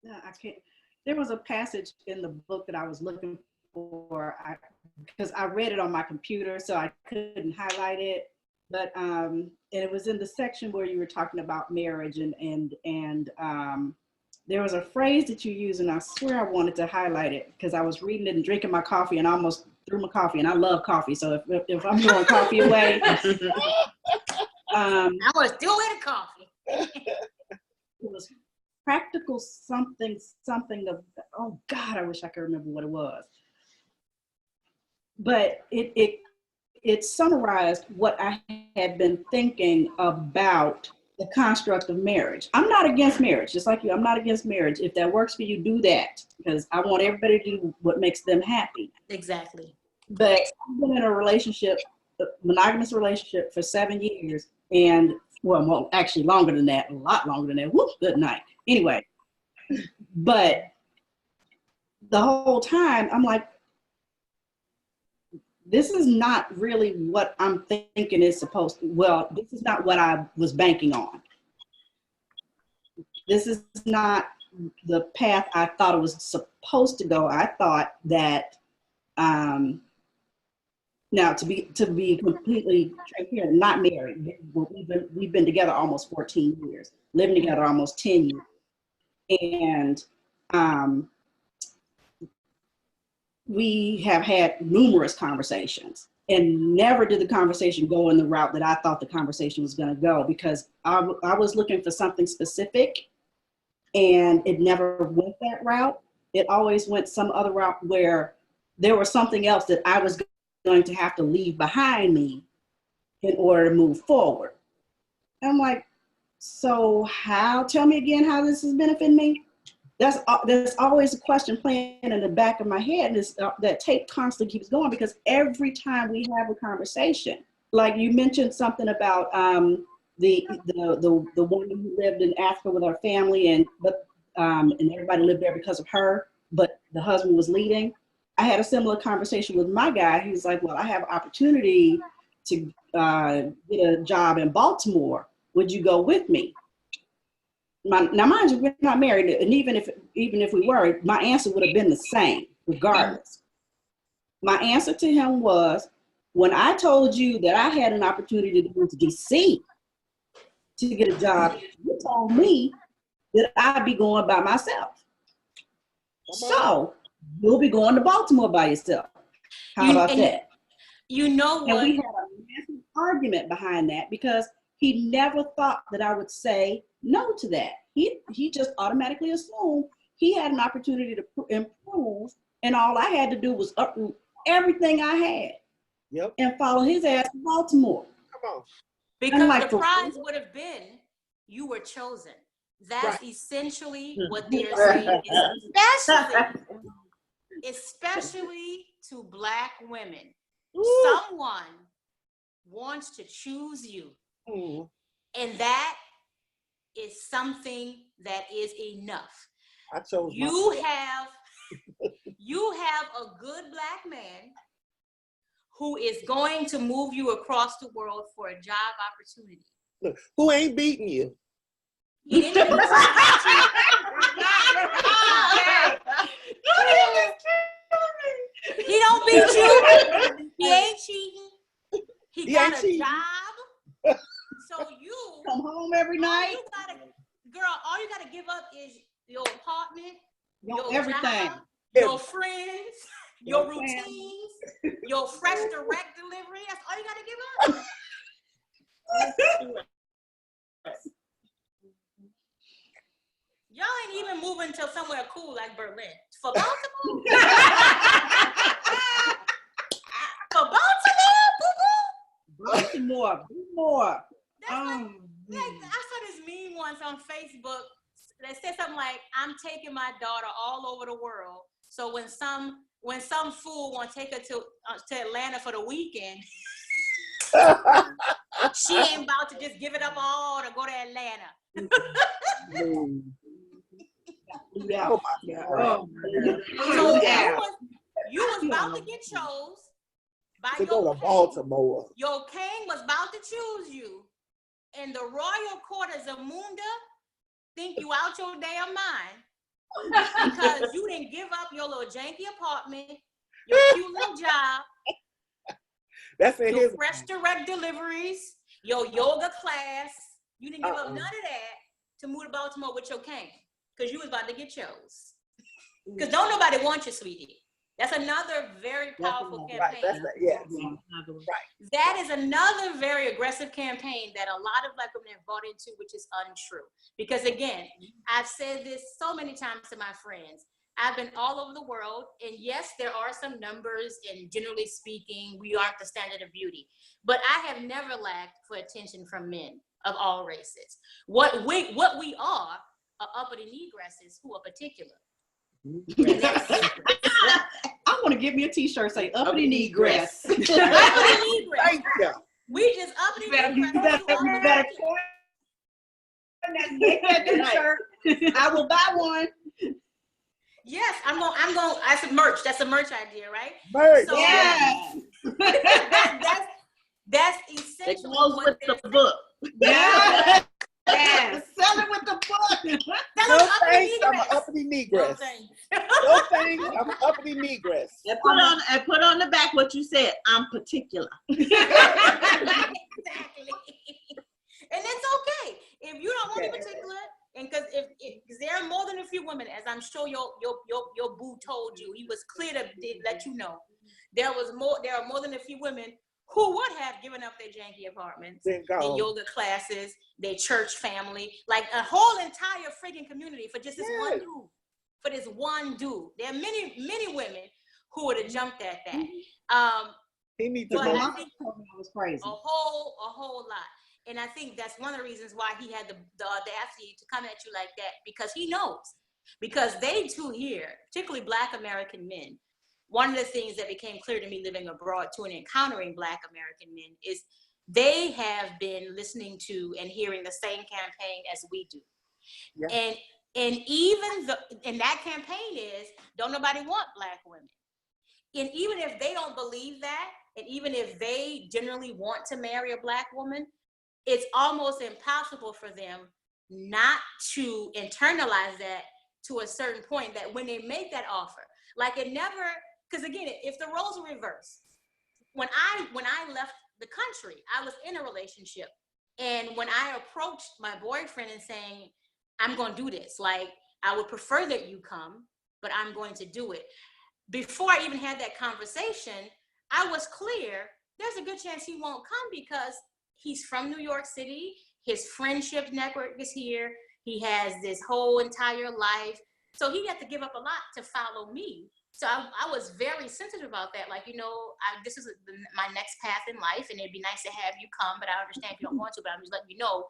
I can't. There was a passage in the book that I was looking for, because I read it on my computer, so I couldn't highlight it. But and it was in the section where you were talking about marriage, and there was a phrase that you used, and I swear I wanted to highlight it because I was reading it and drinking my coffee, and I almost threw my coffee. And I love coffee, so if I'm throwing coffee away, I was still in coffee. it was practical something of, oh God, I wish I could remember what it was. But it summarized what I had been thinking about the construct of marriage. I'm not against marriage, just like you. I'm not against marriage. If that works for you, do that, because I want everybody to do what makes them happy. Exactly. But I've been in a relationship, a monogamous relationship, for 7 years, and well, actually longer than that, a lot longer than that. Whoop, good night. Anyway, but the whole time I'm like, this is not really what I'm thinking is supposed to, well, this is not what I was banking on. This is not the path I thought it was supposed to go. I thought that, now to be completely transparent, not married. We've been together almost 14 years, living together almost 10 years. And we have had numerous conversations, and never did the conversation go in the route that I thought the conversation was going to go, because I was looking for something specific, and it never went that route. It always went some other route where there was something else that I was going to have to leave behind me in order to move forward. And I'm like, so tell me again how this is benefiting me? There's always a question playing in the back of my head, and that tape constantly keeps going, because every time we have a conversation, like you mentioned something about the woman who lived in Africa with her family, and everybody lived there because of her, but the husband was leading. I had a similar conversation with my guy. He was like, well, I have opportunity to get a job in Baltimore. Would you go with me? Now, mind you, we're not married, and even if we were, my answer would have been the same, regardless. My answer to him was, when I told you that I had an opportunity to go to DC to get a job, you told me that I'd be going by myself. So you'll be going to Baltimore by yourself. How about that? You know what? And we had a massive argument behind that, because he never thought that I would say no to that. He just automatically assumed he had an opportunity to improve, and all I had to do was uproot everything I had, and follow his ass to Baltimore. Come on. Because the prize would have been, you were chosen. That's essentially what they're saying, especially to Black women. Ooh. Someone wants to choose you. Mm. And that is something that is enough. I chose you have a good Black man who is going to move you across the world for a job opportunity. Look, who ain't beating you? He didn't beat you. He don't beat you. He ain't cheating. He got a job. So you come home every night. All you gotta give up is your apartment, your everything, job, your friends, your routines, your fresh direct delivery. That's all you gotta give up. Y'all ain't even moving to somewhere cool like Berlin. For Baltimore? For Baltimore? Baltimore. I saw this meme once on Facebook that said something like, I'm taking my daughter all over the world. So when some fool want to take her to Atlanta for the weekend, she ain't about to just give it up all to go to Atlanta. Oh my God. So you was about to get chose by to go to Baltimore. Your king was about to choose you, and the royal court of Zamunda think you out your damn mind, because you didn't give up your little janky apartment, your cute little job, That's in your his fresh direct deliveries, your yoga class. You didn't give up none of that to move to Baltimore with your cane because you was about to get chose. Because don't nobody want you, sweetie. That's another very powerful campaign. That is another very aggressive campaign that a lot of Black women have bought into, which is untrue. Because again, I've said this so many times to my friends. I've been all over the world, and yes, there are some numbers, and generally speaking, we aren't the standard of beauty. But I have never lacked for attention from men of all races. What we are uppity negresses who are particular. I want to get me a t-shirt say uppity negress. Uppity negress. Thank you. We just uppity negress. I will buy one. Yes, I'm going. That's a merch. That's a merch idea, right? Merch. So, Yes. That's essential. It goes with the book. Yes. Yes. Sell it with the book. No thanks, I'm an uppity negress. No thanks, I'm an uppity negress. And put on the back what you said. I'm particular. Exactly. And it's okay if you don't want to be particular, and because if there are more than a few women, as I'm sure your boo told you, he was clear to let you know, there are more than a few women who would have given up their janky apartments, their yoga classes, their church family, like a whole entire friggin' community for just this one dude. For this one dude, there are many women who would have jumped at that. He needs to but go. I think was crazy. a whole lot. And I think that's one of the reasons why he had the audacity to come at you like that, because he knows. Because they too here, particularly Black American men, one of the things that became clear to me living abroad too and encountering Black American men is they have been listening to and hearing the same campaign as we do. Yeah. And even that campaign is, don't nobody want Black women. And even if they don't believe that, and even if they generally want to marry a Black woman, it's almost impossible for them not to internalize that to a certain point, that when they make that offer, like it never, because again, if the roles were reversed, when I left the country, I was in a relationship. And when I approached my boyfriend and saying, I'm going to do this, like I would prefer that you come, but I'm going to do it. Before I even had that conversation, I was clear, there's a good chance he won't come because he's from New York City. His friendship network is here. He has this whole entire life. So he had to give up a lot to follow me. So I was very sensitive about that. Like, this is my next path in life, and it'd be nice to have you come, but I understand if you don't want to, but I'm just letting you know,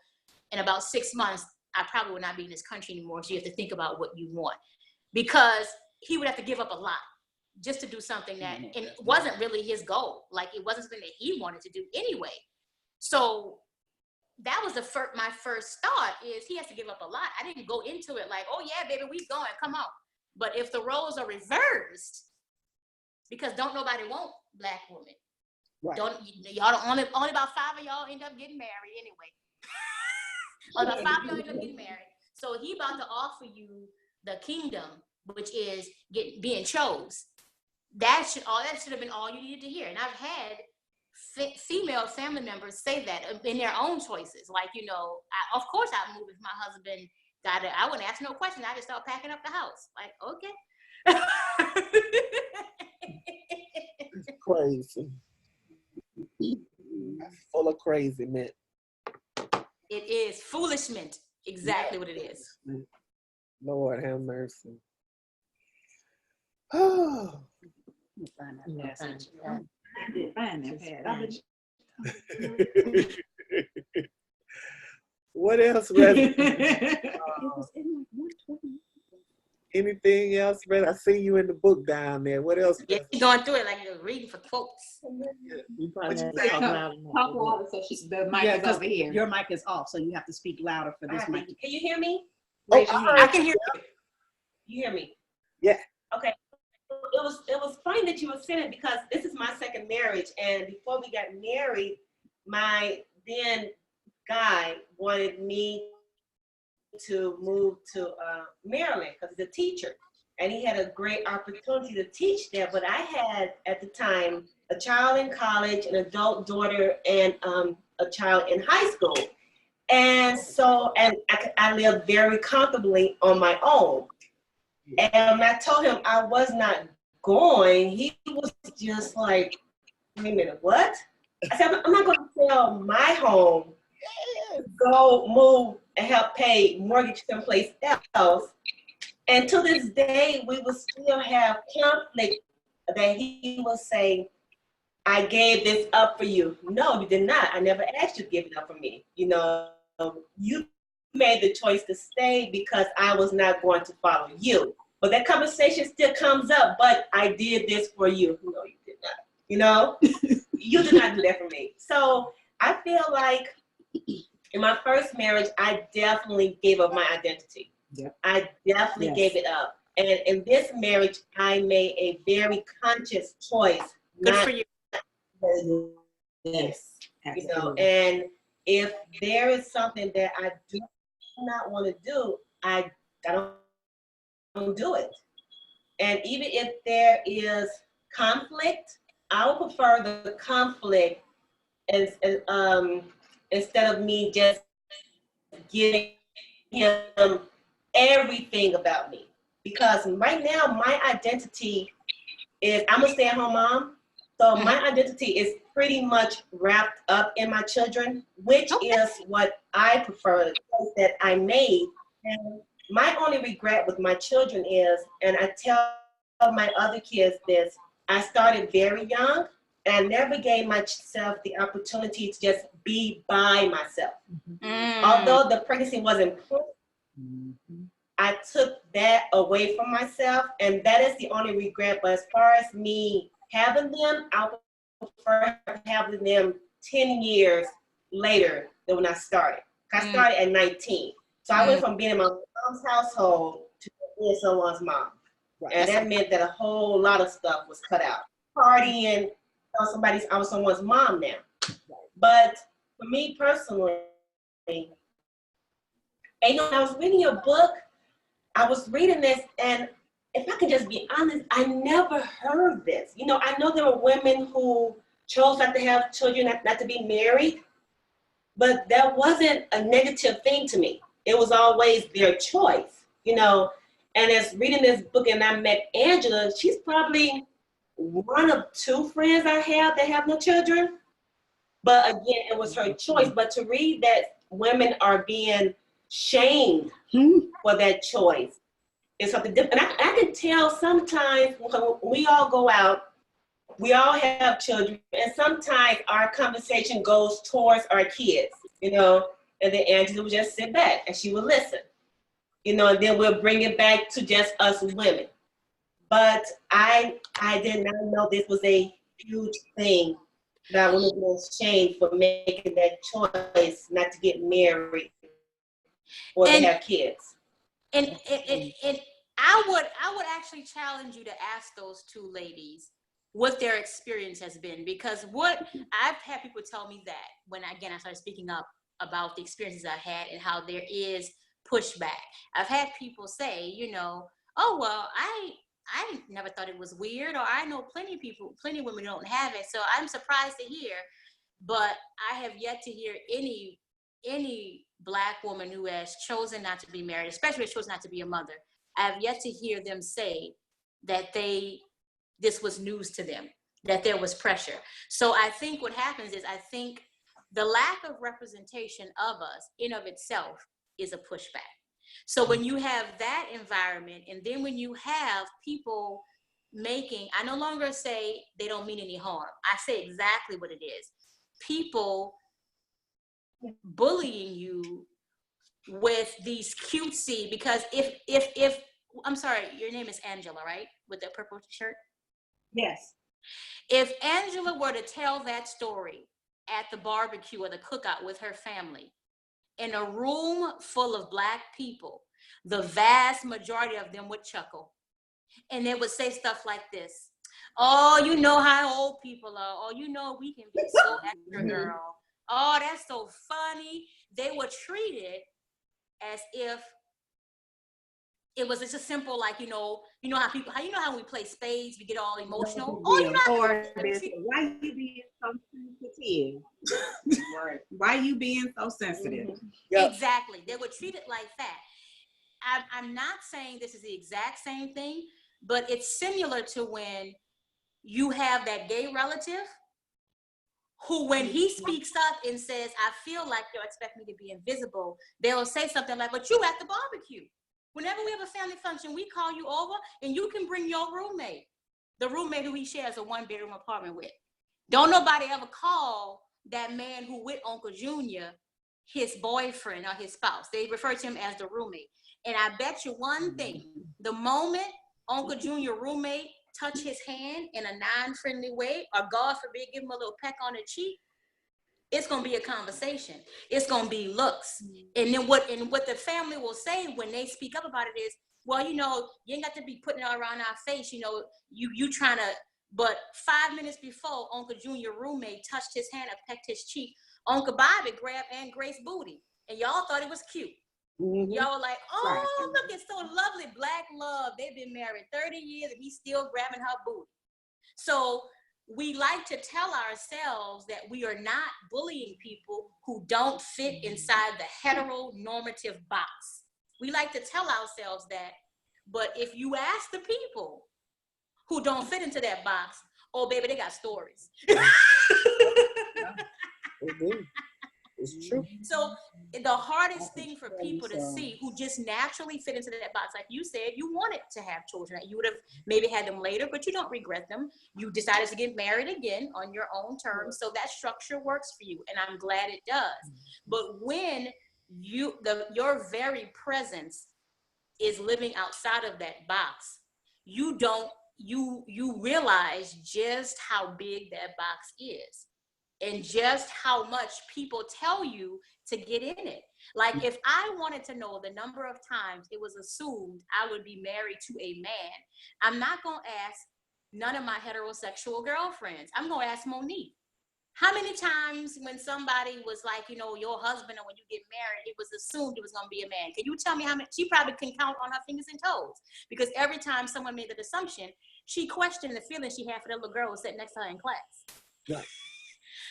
in about 6 months, I probably will not be in this country anymore. So you have to think about what you want, because he would have to give up a lot just to do something that and it wasn't really his goal. Like, it wasn't something that he wanted to do anyway. So that was my first thought, is he has to give up a lot. I didn't go into it like, oh yeah, baby, we going, come on. But if the roles are reversed, because don't nobody want Black women. Right. Only about 5 of y'all end up getting married anyway. Only about 5 of y'all end up getting married. So he about to offer you the kingdom, which is being chose. That should have been all you needed to hear. And I've had female family members say that in their own choices. Like, of course I'd move if my husband got it. I wouldn't ask no question. I just start packing up the house. Like, okay. It's crazy. That's full of crazy men. It is foolishment. Exactly what it is. Lord have mercy. Oh. What else, anything else, Red? I see you in the book down there. What else? Yeah, you're going through it like you're reading for quotes. You probably have to talk louder so the mic is over here. Your mic is off, so you have to speak louder for this mic. Can you hear me? Oh, I can hear you. You hear me? Yeah. Okay. It was funny that you were saying it, because this is my second marriage, and before we got married, my then guy wanted me to move to Maryland because he's a teacher. And he had a great opportunity to teach there. But I had, at the time, a child in college, an adult daughter, and a child in high school. And so, and I lived very comfortably on my own. And when I told him I was not going, he was just like, wait a minute, what? I said, I'm not going to sell my home, go move and help pay mortgage someplace else. And to this day, we will still have conflict that he will say, I gave this up for you. No, you did not. I never asked you to give it up for me. You know, you made the choice to stay because I was not going to follow you. But that conversation still comes up, but I did this for you. No, you did not. You know, you did not do that for me. So I feel like in my first marriage, I definitely gave up my identity. Yep. I definitely gave it up. And in this marriage, I made a very conscious choice. Good for you. Yes. You know, and if there is something that I do not want to do, I don't do it. And even if there is conflict, I would prefer the conflict instead of me just giving him everything about me. Because right now, my identity is I'm a stay-at-home mom. So my identity is pretty much wrapped up in my children, which is what I prefer, the choice that I made. And my only regret with my children is, and I tell my other kids this, I started very young and I never gave myself the opportunity to just be by myself. Although the pregnancy was important, I took that away from myself, and that is the only regret. But as far as me having them, I would prefer having them 10 years later than when I started. I started at 19. So I went from being in my mom's household to being someone's mom. Right. And that meant that a whole lot of stuff was cut out. Partying, I was someone's mom now. But for me personally, and you know, when I was reading your book, I was reading this, and if I can just be honest, I never heard this. You know, I know there were women who chose not to have children, not to be married, but that wasn't a negative thing to me. It was always their choice, you know. And as reading this book and I met Angela, she's probably one of two friends I have that have no children. But again, it was her choice. But to read that women are being shamed for that choice is something different. And I can tell sometimes when we all go out, we all have children, and sometimes our conversation goes towards our kids, you know, and then Angela would just sit back and she would listen, you know, and then we'll bring it back to just us women. But I did not know this was a huge thing that women were shamed for making that choice not to get married or to have kids. And I would actually challenge you to ask those two ladies what their experience has been, because what I've had people tell me that when I started speaking up about the experiences I had and how there is pushback. I've had people say, you know, oh well, I never thought it was weird, or I know plenty of women don't have it, so I'm surprised to hear. But I have yet to hear any Black woman who has chosen not to be married, especially chosen not to be a mother. I have yet to hear them say that this was news to them, that there was pressure. So I think what happens is, I think the lack of representation of us in of itself is a pushback. So when you have that environment, and then when you have people I no longer say they don't mean any harm. I say exactly what it is. People bullying you with these cutesy, because if I'm sorry, your name is Angela, right? With the purple shirt? Yes. If Angela were to tell that story at the barbecue or the cookout with her family, in a room full of Black people, the vast majority of them would chuckle. And they would say stuff like this: oh, you know how old people are. Oh, you know, we can be so extra, girl. Oh, that's so funny. They would treat it as if it was just a simple, like, you know how people, when we play spades, we get all emotional. Oh, you know, why you being so sensitive? Right. Why you being so sensitive? Mm-hmm. Yep. Exactly. They would treat it like that. I'm not saying this is the exact same thing, but it's similar to when you have that gay relative who, when he speaks up and says, I feel like you expect me to be invisible, they'll say something like, but you at the barbecue. Whenever we have a family function, we call you over and you can bring your roommate, the roommate who he shares a 1-bedroom apartment with. Don't nobody ever call that man who with Uncle Junior his boyfriend or his spouse. They refer to him as the roommate. And I bet you one thing, the moment Uncle Junior roommate touch his hand in a non-friendly way, or God forbid, give him a little peck on the cheek, it's gonna be a conversation. It's gonna be looks. And then what the family will say when they speak up about it is, well, you ain't got to be putting it all around our face, you trying to, but 5 minutes before Uncle Junior roommate touched his hand or pecked his cheek, Uncle Bobby grabbed Aunt Grace's booty, and y'all thought it was cute. Mm-hmm. Y'all were like, oh, look, it's so lovely, black love. They've been married 30 years and he's still grabbing her booty. So we like to tell ourselves that we are not bullying people who don't fit inside the heteronormative box. We like to tell ourselves that, but if you ask the people who don't fit into that box, oh, baby, they got stories. It's true. So the hardest thing for people to see who just naturally fit into that box, like you said, you wanted to have children. You would have maybe had them later, but you don't regret them. You decided to get married again on your own terms. So that structure works for you, and I'm glad it does. But when your very presence is living outside of that box, you realize just how big that box is. And just how much people tell you to get in it. Like, if I wanted to know the number of times it was assumed I would be married to a man, I'm not going to ask none of my heterosexual girlfriends. I'm going to ask Monique. How many times when somebody was like, your husband, or when you get married, it was assumed it was going to be a man? Can you tell me how many? She probably can count on her fingers and toes, because every time someone made that assumption, she questioned the feeling she had for that little girl who sat next to her in class. Yeah.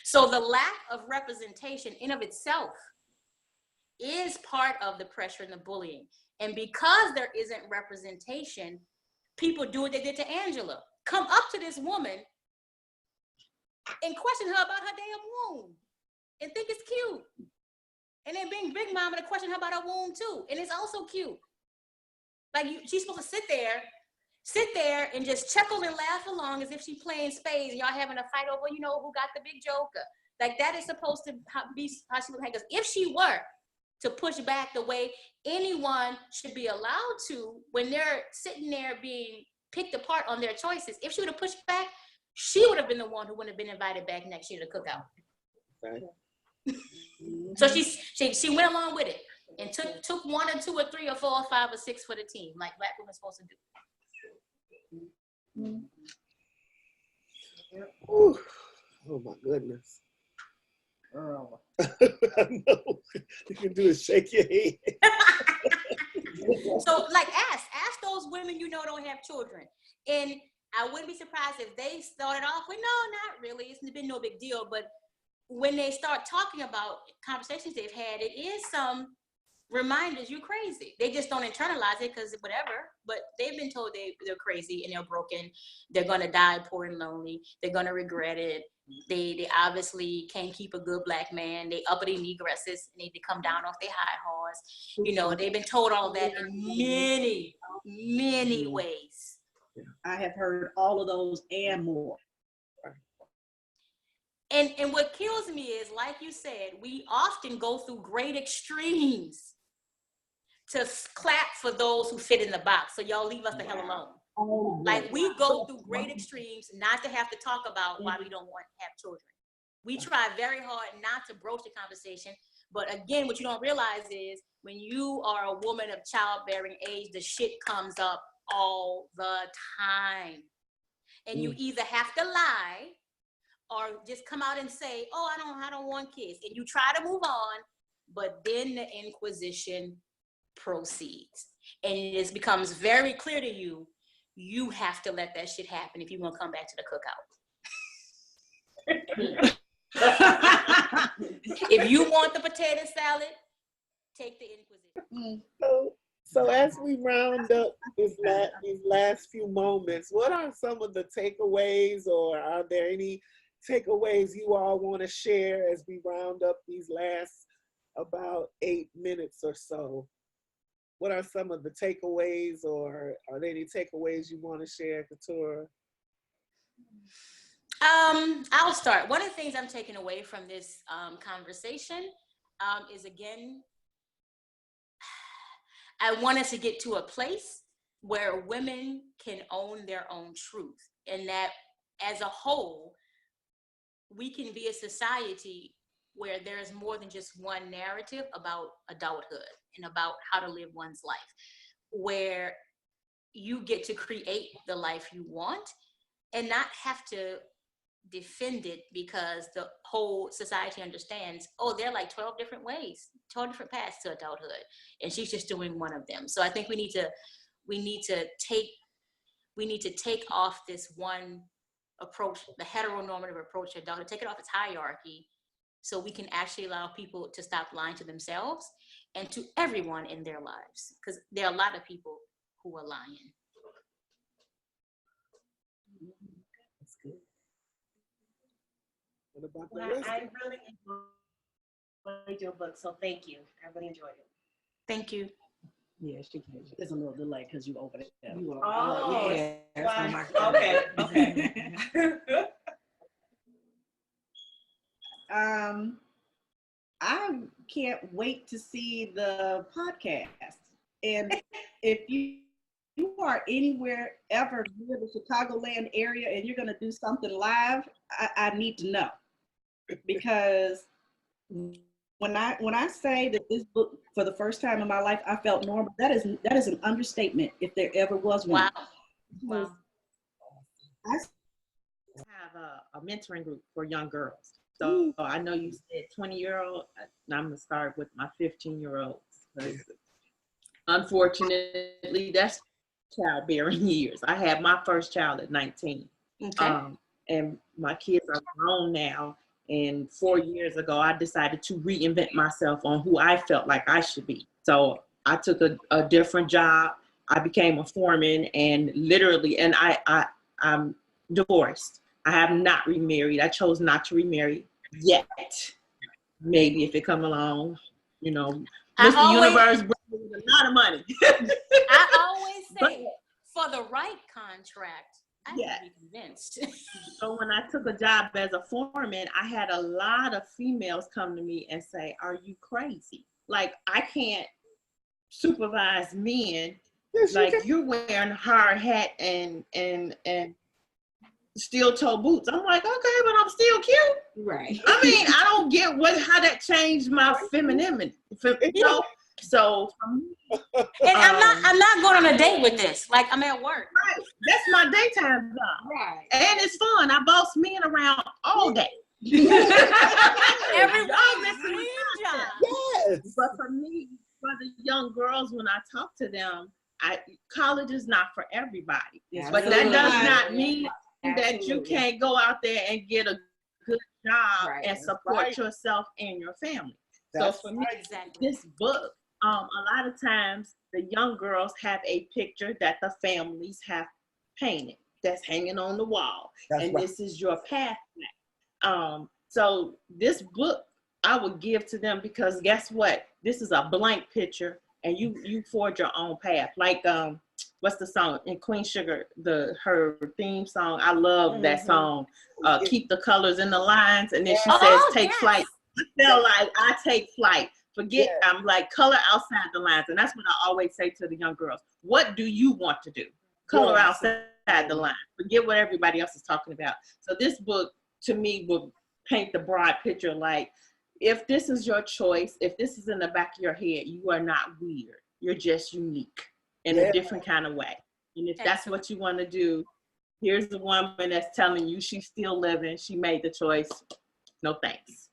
So the lack of representation in of itself is part of the pressure and the bullying. And because there isn't representation, people do what they did to Angela. Come up to this woman and question her about her damn womb and think it's cute. And then being Big Mama to question her about her womb too. And it's also cute. Like, she's supposed to sit there and just chuckle and laugh along as if she's playing spades and y'all having a fight over, who got the big joker. Like, that is supposed to be how she looks. Because if she were to push back the way anyone should be allowed to when they're sitting there being picked apart on their choices, if she would have pushed back, she would have been the one who wouldn't have been invited back next year to the cookout. Right. So she went along with it and took 1 or 2 or 3 or 4 or 5 or 6 for the team, like Black women supposed to do. Ooh. Oh my goodness. Girl. I know. You can do is shake your head. So, like, ask those women don't have children. And I wouldn't be surprised if they started off with, no, not really. It's been no big deal. But when they start talking about conversations they've had, it is some reminders you're crazy. They just don't internalize it because whatever, but they've been told they're crazy and they're broken. They're going to die poor and lonely. They're going to regret it. They obviously can't keep a good Black man. They uppity negresses need to come down off their high horse. They've been told all of that in many, many ways. I have heard all of those and more. And what kills me is, like you said, we often go through great extremes to clap for those who fit in the box. So y'all leave us the hell alone. Like, we go through great extremes not to have to talk about why we don't want to have children. We try very hard not to broach the conversation. But again, what you don't realize is when you are a woman of childbearing age, the shit comes up all the time. And you either have to lie or just come out and say, oh, I don't want kids. And you try to move on, but then the Inquisition proceeds. And it becomes very clear to you, you have to let that shit happen if you want to come back to the cookout. If you want the potato salad, take the Inquisition. So as we round up these last few moments, what are some of the takeaways, or are there any takeaways you all want to share as we round up these last about 8 minutes or so? What are some of the takeaways, or are there any takeaways you want to share, Keturah? I'll start. One of the things I'm taking away from this conversation is, again, I want us to get to a place where women can own their own truth, and that as a whole, we can be a society where there is more than just one narrative about adulthood and about how to live one's life, where you get to create the life you want and not have to defend it because the whole society understands, oh, there are like 12 different ways, 12 different paths to adulthood, and she's just doing one of them. So I think we need to take off this one approach, the heteronormative approach to adulthood, take it off its hierarchy, so we can actually allow people to stop lying to themselves and to everyone in their lives, because there are a lot of people who are lying. That's good. What about the Well, rest? I really enjoyed your book, so thank you. I really enjoyed it. Thank you. Yeah, she can. There's a little delay because you over there. You over Oh, yeah. wow. Okay. I can't wait to see the podcast. And if you are anywhere ever near the Chicagoland area and you're going to do something live, I need to know. Because when I say that this book, for the first time in my life, I felt normal, that is an understatement, if there ever was one. Wow. I have a mentoring group for young girls. So I know you said 20-year-old, and I'm going to start with my 15-year-olds. Unfortunately, that's childbearing years. I had my first child at 19. Okay. And my kids are grown now. And 4 years ago, I decided to reinvent myself on who I felt like I should be. So I took a different job. I became a foreman, and literally, and I'm divorced. I have not remarried. I chose not to remarry yet. Maybe if it come along, Mr. Universe brings a lot of money. I always say, for the right contract, I need to be convinced. So when I took a job as a foreman, I had a lot of females come to me and say, "Are you crazy? Like, I can't supervise men. Like, you're wearing a hard hat and steel toe boots." I'm like, okay, but I'm still cute. Right. I mean, I don't get how that changed my femininity. So, and I'm not going on a date with this. Like, I'm at work. Right. That's my daytime job. Right. And it's fun. I boss men around all day. Everyone's dream job. Yes. But for me, for the young girls, when I talk to them, college is not for everybody. Yes, but that does not mean that you can't go out there and get a good job and support yourself and your family. So for me, this book, a lot of times the young girls have a picture that the families have painted that's hanging on the wall. This is your pathway. So this book I would give to them, because guess what? This is a blank picture, and you forge your own path. Like, what's the song in Queen Sugar, her theme song? I love that song. Keep the colors in the lines, and then she says, "Take flight." I feel like I take flight. Forget, I'm like, color outside the lines. And that's what I always say to the young girls. What do you want to do? Color outside the line. Forget what everybody else is talking about. So this book, to me, will paint the broad picture. Like, if this is your choice, if this is in the back of your head, you are not weird. You're just unique in a different kind of way. And if that's what you want to do, here's the woman that's telling you she's still living. She made the choice. No thanks.